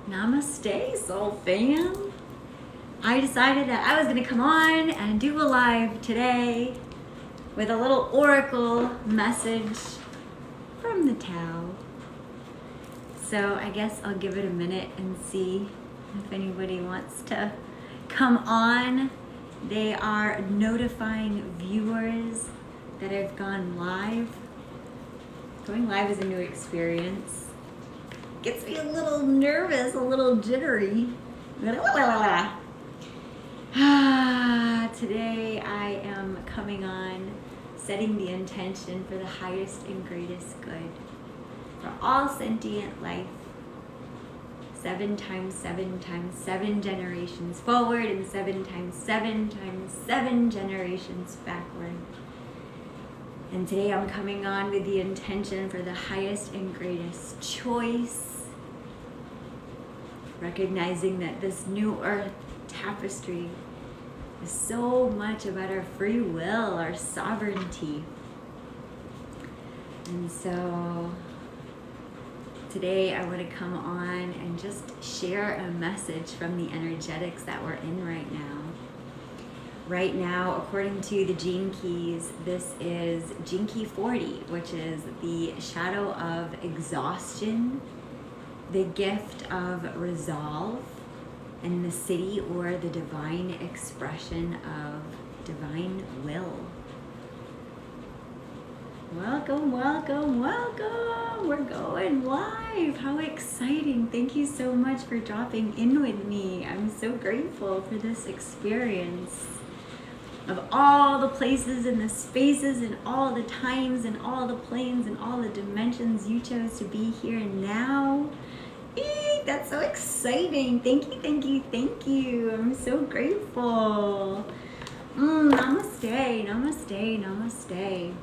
Namaste, soul fam. I decided that I was going to come on and do a live today with a little oracle message from the Tao. So I guess I'll give it a minute and see if anybody wants to come on. They are notifying viewers that I've gone live. Going live is a new experience. Gets me a little nervous, a little jittery. Today I am coming on, setting the intention for the highest and greatest good for all sentient life. 7 times 7 times 7 generations forward and 7 times 7 times 7 generations backward. And today I'm coming on with the intention for the highest and greatest choice. Recognizing that this new earth tapestry is so much about our free will, our sovereignty. And so today I want to come on and just share a message from the energetics that we're in right now. Right now, according to the Gene Keys, this is Gene Key 40, which is the shadow of exhaustion, the gift of resolve, and the siddhi, or the divine expression of divine will. Welcome, welcome, welcome. We're going live. How exciting. Thank you so much for dropping in with me. I'm so grateful for this experience. Of all the places and the spaces and all the times and all the planes and all the dimensions, you chose to be here now. That's so exciting. Thank you, thank you, thank you. I'm so grateful. Namaste, namaste, namaste.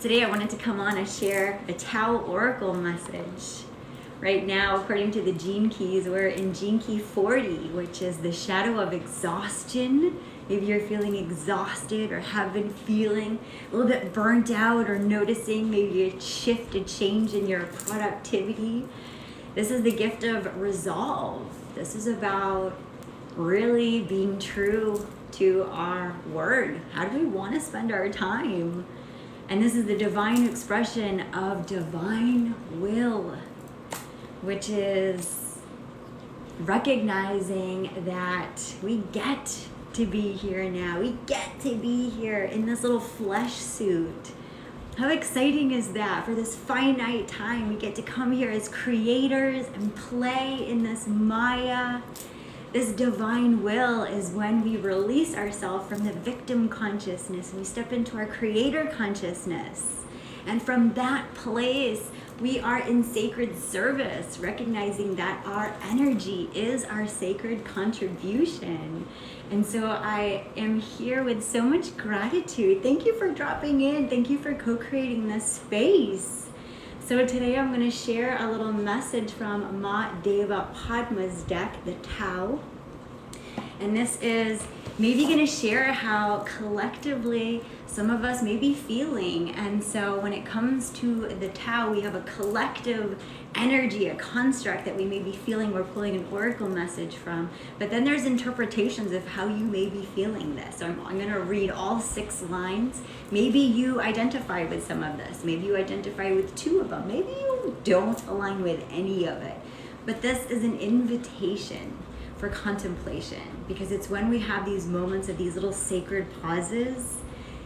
Today I wanted to come on and share a Tao Oracle message. Right now, according to the Gene Keys, we're in Gene Key 40, which is the shadow of exhaustion. Maybe you're feeling exhausted or have been feeling a little bit burnt out or noticing maybe a shift, a change in your productivity. This is the gift of resolve. This is about really being true to our word. How do we want to spend our time? And this is the divine expression of divine will, which is recognizing that we get to be here now. We get to be here in this little flesh suit. How exciting is that? For this finite time, we get to come here as creators and play in this Maya. This divine will is when we release ourselves from the victim consciousness and we step into our creator consciousness. And from that place, we are in sacred service, recognizing that our energy is our sacred contribution. And so I am here with so much gratitude. Thank you for dropping in. Thank you for co-creating this space. So today I'm going to share a little message from Ma Deva Padma's deck, the Tao. And this is maybe going to share how collectively some of us may be feeling. And so when it comes to the Tao, we have a collective energy, a construct that we may be feeling. We're pulling an oracle message from. But then there's interpretations of how you may be feeling this. So I'm going to read all 6 lines. Maybe you identify with some of this. Maybe you identify with 2 of them. Maybe you don't align with any of it. But this is an invitation for contemplation, because it's when we have these moments of these little sacred pauses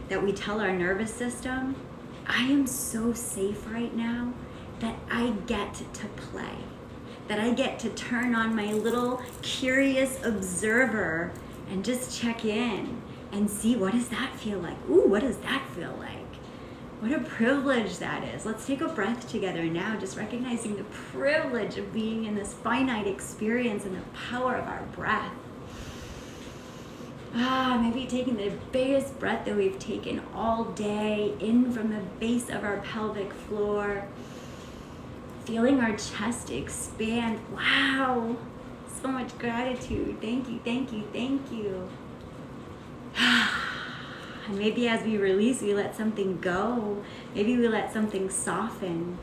that we tell our nervous system, I am so safe right now that I get to play, that I get to turn on my little curious observer and just check in and see, what does that feel like? Ooh, what does that feel like? What a privilege that is. Let's take a breath together now, just recognizing the privilege of being in this finite experience and the power of our breath. Maybe taking the biggest breath that we've taken all day, in from the base of our pelvic floor. Feeling our chest expand. Wow, so much gratitude. Thank you, thank you, thank you. And maybe as we release, we let something go. Maybe we let something soften.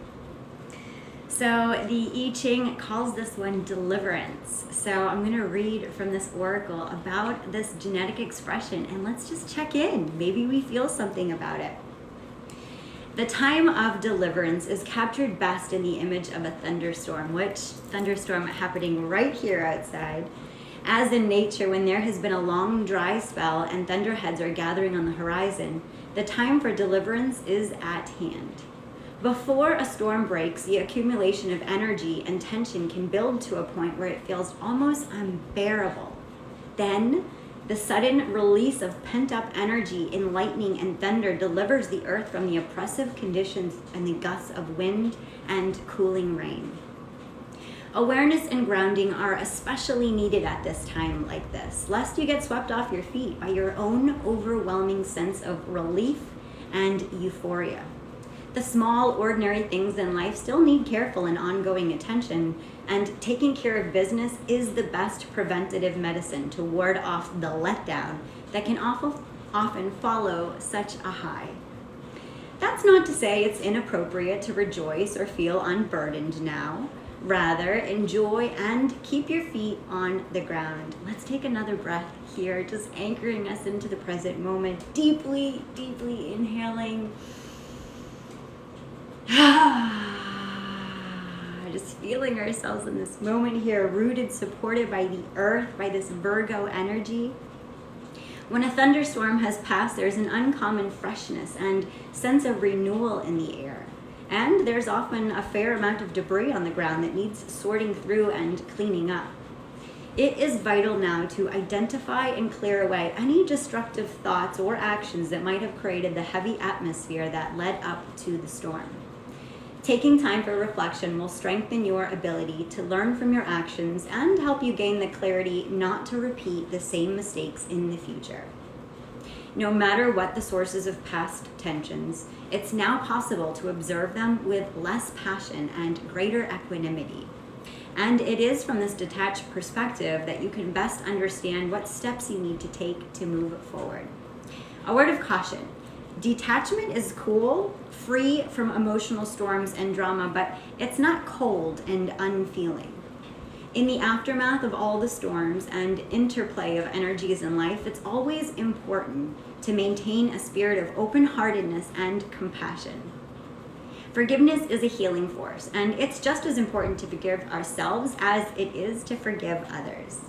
So the I Ching calls this one deliverance. So I'm going to read from this oracle about this genetic expression, and let's just check in. Maybe we feel something about it. The time of deliverance is captured best in the image of a thunderstorm, which thunderstorm happening right here outside. As in nature, when there has been a long dry spell and thunderheads are gathering on the horizon, the time for deliverance is at hand. Before a storm breaks, the accumulation of energy and tension can build to a point where it feels almost unbearable. Then, the sudden release of pent-up energy in lightning and thunder delivers the earth from the oppressive conditions and the gusts of wind and cooling rain. Awareness and grounding are especially needed at this time like this, lest you get swept off your feet by your own overwhelming sense of relief and euphoria. The small, ordinary things in life still need careful and ongoing attention, and taking care of business is the best preventative medicine to ward off the letdown that can often follow such a high. That's not to say it's inappropriate to rejoice or feel unburdened now. Rather, enjoy and keep your feet on the ground. Let's take another breath here, just anchoring us into the present moment. Deeply, deeply inhaling. Just feeling ourselves in this moment here, rooted, supported by the earth, by this Virgo energy. When a thunderstorm has passed, there's an uncommon freshness and sense of renewal in the air. And there's often a fair amount of debris on the ground that needs sorting through and cleaning up. It is vital now to identify and clear away any destructive thoughts or actions that might have created the heavy atmosphere that led up to the storm. Taking time for reflection will strengthen your ability to learn from your actions and help you gain the clarity not to repeat the same mistakes in the future. No matter what the sources of past tensions, it's now possible to observe them with less passion and greater equanimity. And it is from this detached perspective that you can best understand what steps you need to take to move forward. A word of caution. Detachment is cool, free from emotional storms and drama, but it's not cold and unfeeling. In the aftermath of all the storms and interplay of energies in life, it's always important to maintain a spirit of open-heartedness and compassion. Forgiveness is a healing force, and it's just as important to forgive ourselves as it is to forgive others.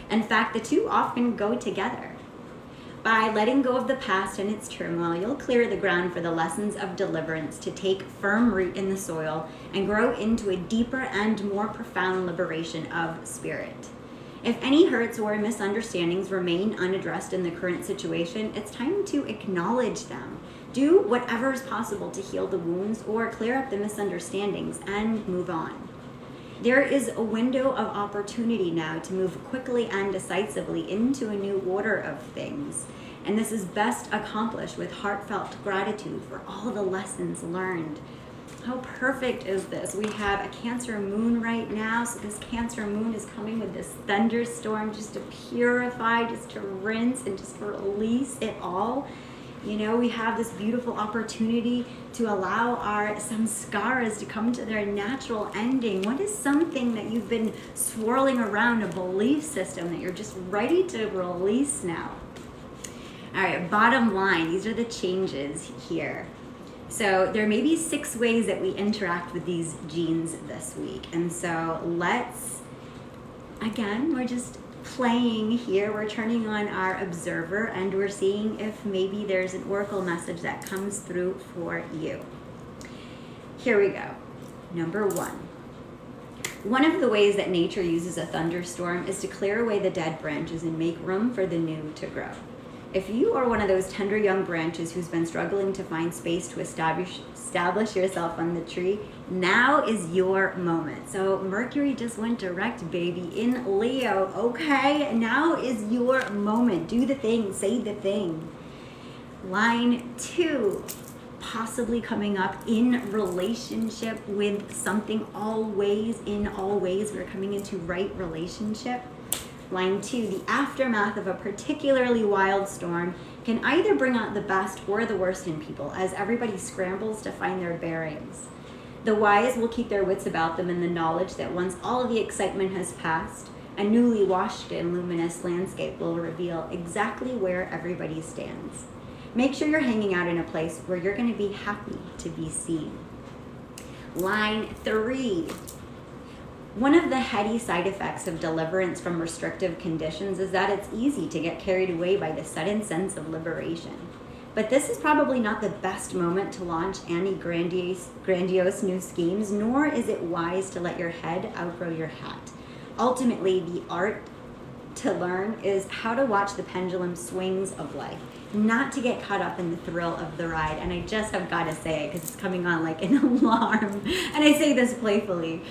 In fact, the two often go together. By letting go of the past and its turmoil, you'll clear the ground for the lessons of deliverance to take firm root in the soil and grow into a deeper and more profound liberation of spirit. If any hurts or misunderstandings remain unaddressed in the current situation, it's time to acknowledge them. Do whatever is possible to heal the wounds or clear up the misunderstandings and move on. There is a window of opportunity now to move quickly and decisively into a new order of things. And this is best accomplished with heartfelt gratitude for all the lessons learned. How perfect is this? We have a Cancer moon right now. So this Cancer moon is coming with this thunderstorm just to purify, just to rinse, and just to release it all. You know, we have this beautiful opportunity to allow our samskaras to come to their natural ending. What is something that you've been swirling around, a belief system that you're just ready to release now? All right, bottom line, these are the changes here. So there may be 6 ways that we interact with these genes this week. And so we're just playing here. We're turning on our observer and we're seeing if maybe there's an oracle message that comes through for you. Here we go. Number 1. One of the ways that nature uses a thunderstorm is to clear away the dead branches and make room for the new to grow. If you are one of those tender young branches who's been struggling to find space to establish yourself on the tree, now is your moment. So Mercury just went direct, baby, in Leo. Okay, now is your moment. Do the thing, say the thing. Line 2, possibly coming up in relationship with something, always, in all ways. We're coming into right relationship. Line 2, the aftermath of a particularly wild storm can either bring out the best or the worst in people as everybody scrambles to find their bearings. The wise will keep their wits about them in the knowledge that once all of the excitement has passed, a newly washed and luminous landscape will reveal exactly where everybody stands. Make sure you're hanging out in a place where you're going to be happy to be seen. Line 3. One of the heady side effects of deliverance from restrictive conditions is that it's easy to get carried away by the sudden sense of liberation. But this is probably not the best moment to launch any grandiose new schemes, nor is it wise to let your head outgrow your hat. Ultimately, the art to learn is how to watch the pendulum swings of life, not to get caught up in the thrill of the ride. And I just have got to say it because it's coming on like an alarm. And I say this playfully.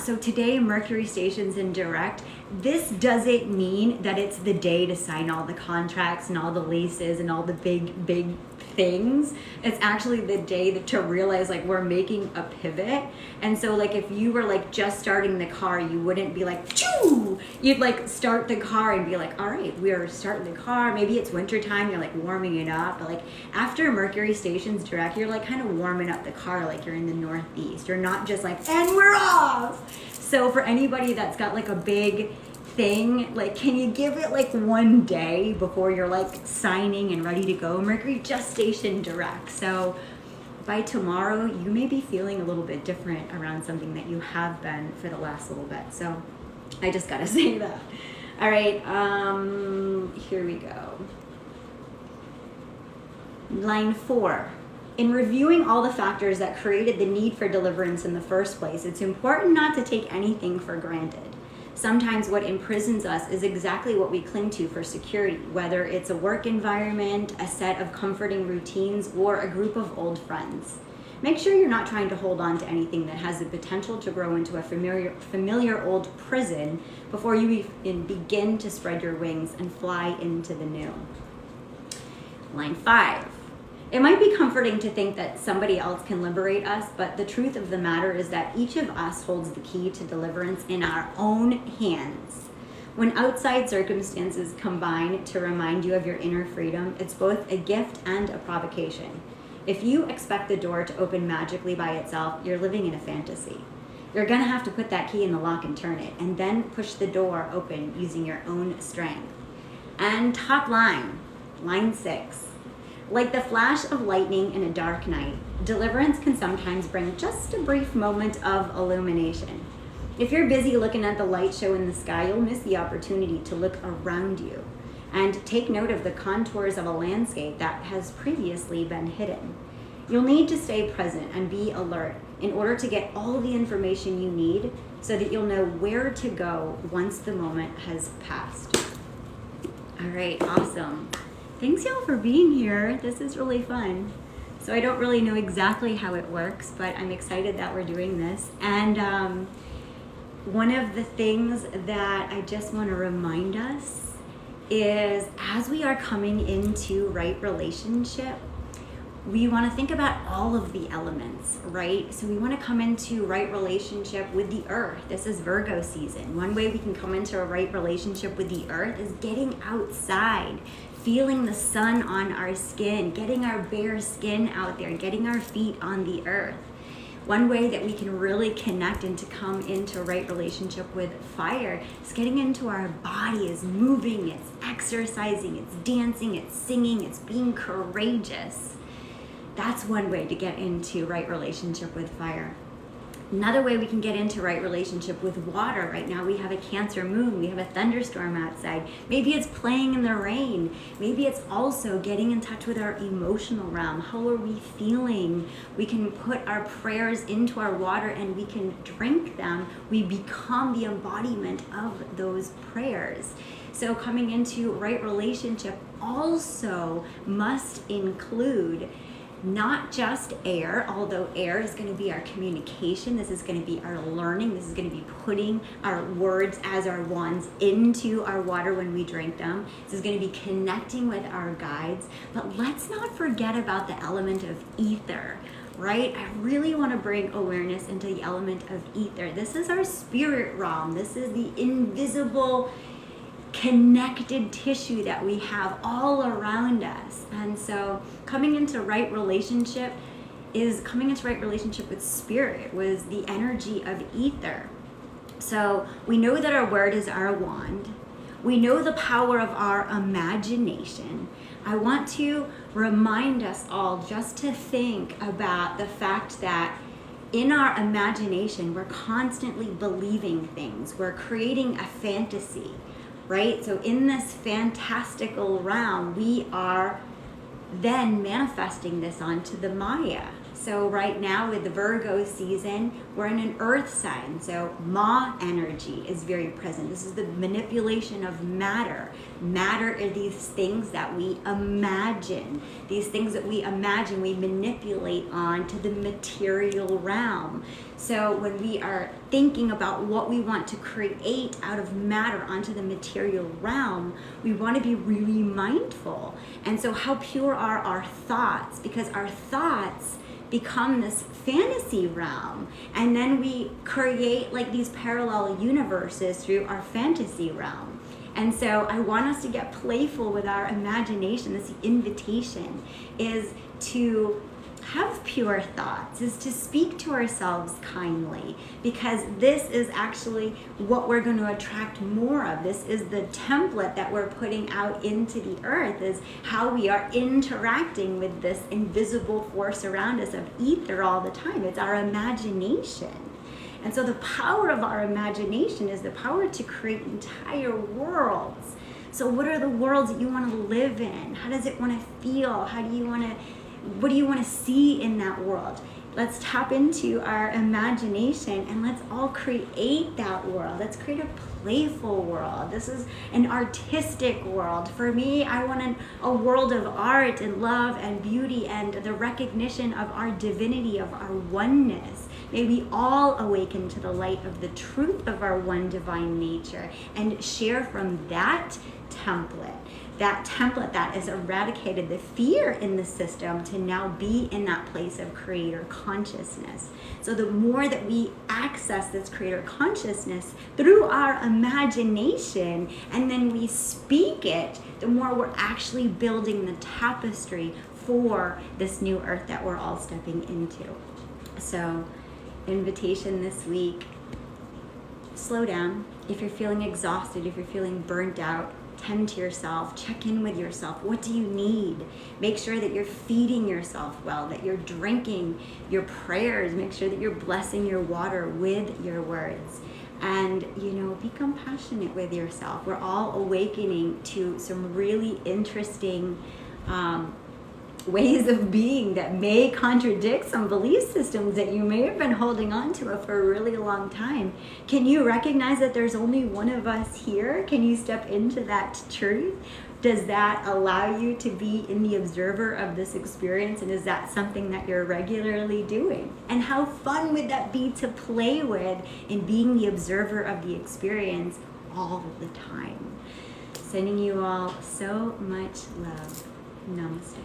So today, Mercury station's in direct. This doesn't mean that it's the day to sign all the contracts and all the leases and all the big things. It's actually the day to realize like we're making a pivot. And so like if you were like just starting the car, you wouldn't be like, choo! You'd like start the car and be like, all right, we're starting the car. Maybe it's winter time, you're like warming it up. But like after Mercury station's direct, you're like kind of warming up the car like you're in the Northeast. You're not just like, and we're off. So for anybody that's got like a big thing, like can you give it like one day before you're like signing and ready to go? Mercury just stationed direct. So by tomorrow, you may be feeling a little bit different around something that you have been for the last little bit. So I just gotta say that. All right, here we go. Line 4. In reviewing all the factors that created the need for deliverance in the first place, it's important not to take anything for granted. Sometimes what imprisons us is exactly what we cling to for security, whether it's a work environment, a set of comforting routines, or a group of old friends. Make sure you're not trying to hold on to anything that has the potential to grow into a familiar old prison before you begin to spread your wings and fly into the new. Line 5. It might be comforting to think that somebody else can liberate us, but the truth of the matter is that each of us holds the key to deliverance in our own hands. When outside circumstances combine to remind you of your inner freedom, it's both a gift and a provocation. If you expect the door to open magically by itself, you're living in a fantasy. You're gonna have to put that key in the lock and turn it, and then push the door open using your own strength. And top line, line 6. Like the flash of lightning in a dark night, deliverance can sometimes bring just a brief moment of illumination. If you're busy looking at the light show in the sky, you'll miss the opportunity to look around you and take note of the contours of a landscape that has previously been hidden. You'll need to stay present and be alert in order to get all the information you need so that you'll know where to go once the moment has passed. All right, awesome. Thanks y'all for being here. This is really fun. So I don't really know exactly how it works, but I'm excited that we're doing this. And one of the things that I just want to remind us is as we are coming into right relationship, we want to think about all of the elements, right? So we want to come into right relationship with the earth. This is Virgo season. One way we can come into a right relationship with the earth is getting outside, feeling the sun on our skin, getting our bare skin out there, getting our feet on the earth. One way that we can really connect and to come into right relationship with fire is getting into our body, is moving, it's exercising, it's dancing, it's singing, it's being courageous. That's one way to get into right relationship with fire. Another way we can get into right relationship with water. Right now we have a Cancer moon, we have a thunderstorm outside. Maybe it's playing in the rain. Maybe it's also getting in touch with our emotional realm. How are we feeling? We can put our prayers into our water and we can drink them. We become the embodiment of those prayers. So coming into right relationship also must include not just air, although air is going to be our communication. This is going to be our learning. This is going to be putting our words as our wands into our water when we drink them. This is going to be connecting with our guides. But let's not forget about the element of ether, right? I really want to bring awareness into the element of ether. This is our spirit realm. This is the invisible connected tissue that we have all around us. And so coming into right relationship is coming into right relationship with spirit, was the energy of ether. So we know that our word is our wand. We know the power of our imagination. I want to remind us all just to think about the fact that in our imagination, we're constantly believing things. We're creating a fantasy, right? So in this fantastical realm, we are then manifesting this onto the Maya. So right now with the Virgo season, we're in an earth sign. So Ma energy is very present. This is the manipulation of matter. Matter are these things that we imagine. These things that we imagine, we manipulate onto the material realm. So when we are thinking about what we want to create out of matter onto the material realm, we want to be really mindful. And so how pure are our thoughts? Because our thoughts become this fantasy realm, and then we create like these parallel universes through our fantasy realm. And so I want us to get playful with our imagination. This invitation is to have pure thoughts, is to speak to ourselves kindly, because this is actually what we're going to attract more of. This is the template that we're putting out into the earth, is how we are interacting with this invisible force around us of ether all the time. It's our imagination. And so the power of our imagination is the power to create entire worlds. So what are the worlds that you want to live in? How does it want to feel? What do you want to see in that world? Let's tap into our imagination and let's all create that world. Let's create a playful world. This is an artistic world. For me, I want a world of art and love and beauty and the recognition of our divinity, of our oneness. May we all awaken to the light of the truth of our one divine nature and share from that template that has eradicated the fear in the system to now be in that place of creator consciousness. So the more that we access this creator consciousness through our imagination and then we speak it, the more we're actually building the tapestry for this new earth that we're all stepping into. So invitation this week, slow down. If you're feeling exhausted, if you're feeling burnt out, tend to yourself, check in with yourself. What do you need? Make sure that you're feeding yourself well, that you're drinking your prayers. Make sure that you're blessing your water with your words. And, be compassionate with yourself. We're all awakening to some really interesting ways of being that may contradict some belief systems that you may have been holding on to for a really long time. Can you recognize that there's only one of us here? Can you step into that truth? Does that allow you to be in the observer of this experience? And is that something that you're regularly doing? And how fun would that be to play with in being the observer of the experience all the time? Sending you all so much love. Namaste.